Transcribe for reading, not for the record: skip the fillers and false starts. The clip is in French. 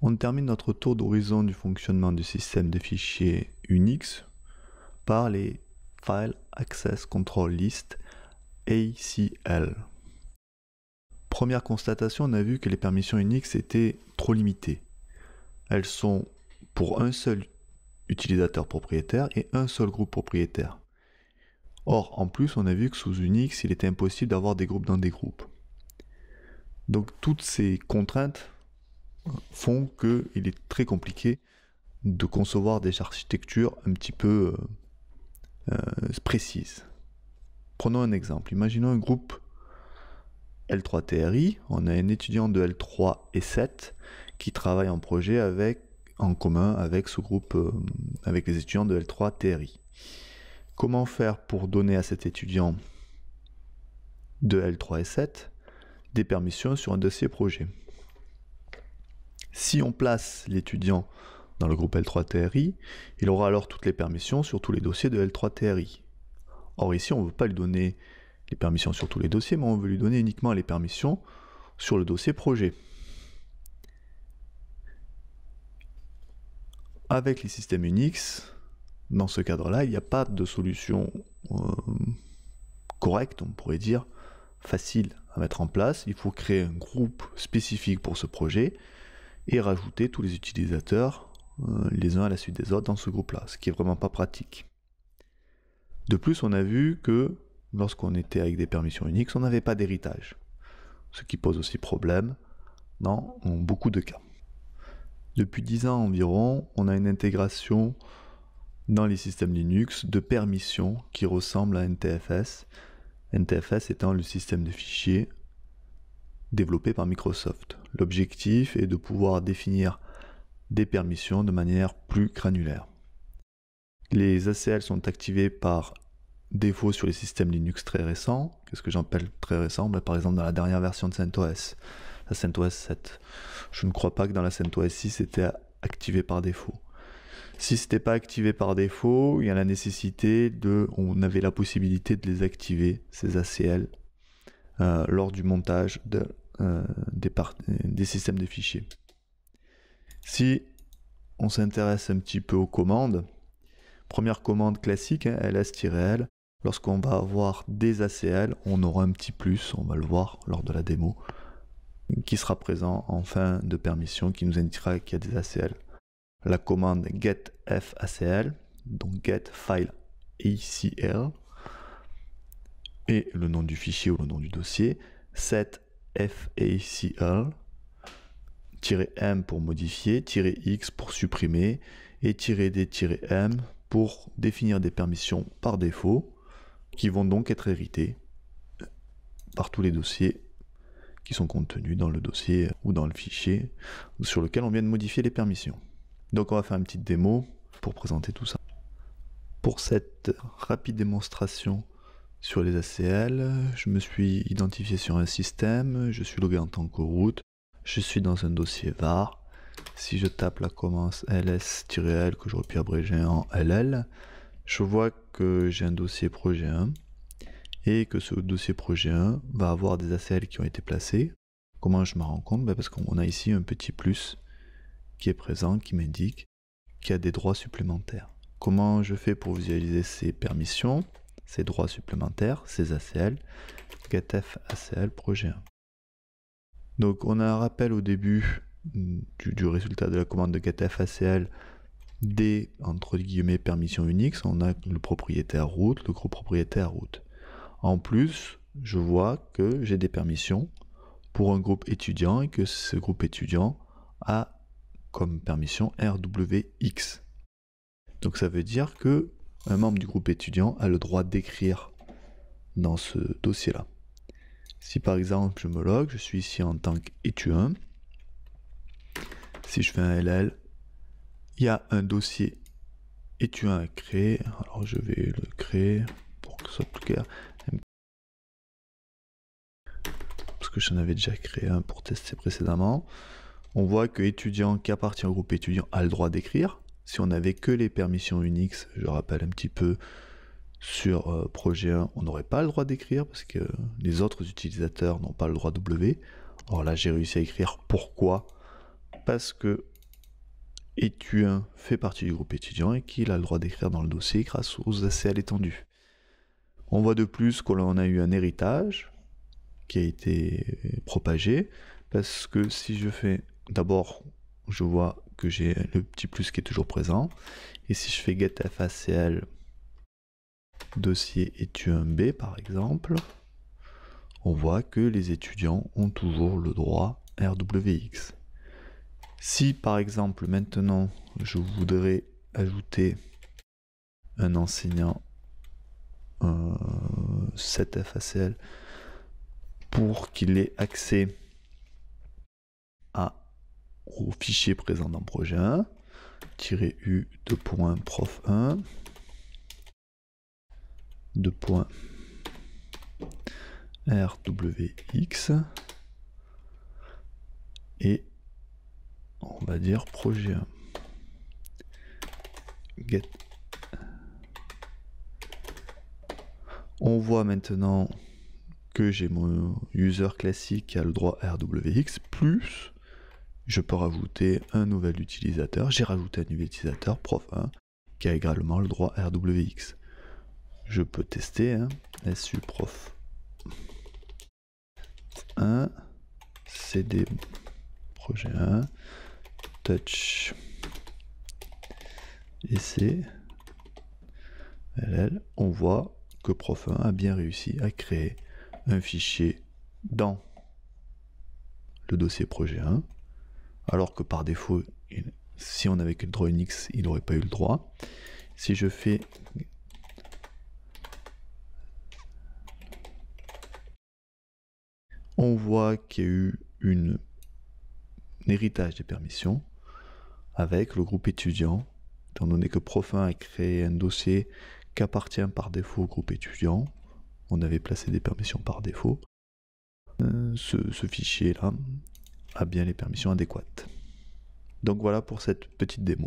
On termine notre tour d'horizon du fonctionnement du système de fichiers Unix par les File Access Control List ACL. Première constatation, on a vu que les permissions Unix étaient trop limitées. Elles sont pour un seul utilisateur propriétaire et un seul groupe propriétaire. Or, en plus, on a vu que sous Unix, il était impossible d'avoir des groupes dans des groupes. Donc toutes ces contraintes font qu'il est très compliqué de concevoir des architectures un petit peu précises. Prenons un exemple. Imaginons un groupe L3TRI. On a un étudiant de L3 et 7 qui travaille en projet en commun avec ce groupe, avec les étudiants de L3TRI. Comment faire pour donner à cet étudiant de L3 et 7 des permissions sur un dossier projet? Si on place l'étudiant dans le groupe L3TRI, il aura alors toutes les permissions sur tous les dossiers de L3TRI. Or ici, on ne veut pas lui donner les permissions sur tous les dossiers, mais on veut lui donner uniquement les permissions sur le dossier projet. Avec les systèmes Unix, dans ce cadre-là, il n'y a pas de solution correcte, on pourrait dire, facile à mettre en place. Il faut créer un groupe spécifique pour ce projet et rajouter tous les utilisateurs les uns à la suite des autres dans ce groupe-là, ce qui est vraiment pas pratique. De plus, on a vu que lorsqu'on était avec des permissions Unix, on n'avait pas d'héritage, ce qui pose aussi problème dans beaucoup de cas. Depuis 10 ans environ, on a une intégration dans les systèmes Linux de permissions qui ressemblent à NTFS, NTFS étant le système de fichiers développé par Microsoft. L'objectif est de pouvoir définir des permissions de manière plus granulaire. Les ACL sont activés par défaut sur les systèmes Linux très récents. Qu'est-ce que j'appelle très récent? Par exemple dans la dernière version de CentOS, la CentOS 7. Je ne crois pas que dans la CentOS 6 c'était activé par défaut. Si ce n'était pas activé par défaut, il y a la nécessité on avait la possibilité de les activer, ces ACL, lors du montage des systèmes de fichiers. Si on s'intéresse un petit peu aux commandes, première commande classique, ls-l, lorsqu'on va avoir des ACL, on aura un petit plus, on va le voir lors de la démo, qui sera présent en fin de permission, qui nous indiquera qu'il y a des ACL. La commande getFACL, donc getFileACL, et le nom du fichier ou le nom du dossier, setFACL, -m pour modifier, -x pour supprimer, et -d-m pour définir des permissions par défaut, qui vont donc être héritées par tous les dossiers qui sont contenus dans le dossier ou dans le fichier sur lequel on vient de modifier les permissions. Donc on va faire une petite démo pour présenter tout ça. Pour cette rapide démonstration sur les ACL, je me suis identifié sur un système, je suis logué en tant que root, je suis dans un dossier var. Si je tape la commande ls-l que j'aurais pu abréger en ll, je vois que j'ai un dossier projet 1 et que ce dossier projet 1 va avoir des ACL qui ont été placés. Comment je me rends compte? Parce qu'on a ici un petit plus qui est présent, qui m'indique qu'il y a des droits supplémentaires. Comment je fais pour visualiser ces permissions, ces droits supplémentaires, ces ACL? getFACL projet 1. Donc on a un rappel au début du résultat de la commande de getFACL des entre guillemets permissions Unix. On a le propriétaire root, le groupe propriétaire root. En plus, je vois que j'ai des permissions pour un groupe étudiant et que ce groupe étudiant a comme permission RWX. Donc ça veut dire que un membre du groupe étudiant a le droit d'écrire dans ce dossier-là. Si par exemple je me log, je suis ici en tant qu'étudiant. Si je fais un LL, il y a un dossier étudiant à créer. Alors je vais le créer pour que ce soit plus clair. Parce que j'en avais déjà créé un pour tester précédemment. On voit que étudiant qui appartient au groupe étudiant a le droit d'écrire. Si on n'avait que les permissions Unix, je rappelle un petit peu, sur projet 1, on n'aurait pas le droit d'écrire parce que les autres utilisateurs n'ont pas le droit W. Or là, j'ai réussi à écrire pourquoi parce que étu1 fait partie du groupe étudiant et qu'il a le droit d'écrire dans le dossier grâce aux ACL étendus. On voit de plus qu'on a eu un héritage qui a été propagé, parce que si je fais, d'abord, je vois que j'ai le petit plus qui est toujours présent, et si je fais getFACL dossier étu1B par exemple, on voit que les étudiants ont toujours le droit RWX. Si par exemple maintenant je voudrais ajouter un enseignant 7FACL pour qu'il ait accès au fichier présent dans projet 1, -u prof1 .rwx et on va dire projet 1 get. On voit maintenant que j'ai mon user classique qui a le droit RWX, plus je peux rajouter un nouvel utilisateur. J'ai rajouté un nouvel utilisateur, prof1, qui a également le droit RWX. Je peux tester, hein, su prof 1, cd projet 1, touch essai, ll. On voit que prof1 a bien réussi à créer un fichier dans le dossier projet 1, alors que par défaut, si on avait que le droit Unix, il n'aurait pas eu le droit. Si je fais on voit qu'il y a eu un héritage des permissions avec le groupe étudiant, étant donné que prof1 a créé un dossier qui appartient par défaut au groupe étudiant. On avait placé des permissions par défaut. Ce fichier-là a bien les permissions adéquates. Donc voilà pour cette petite démo.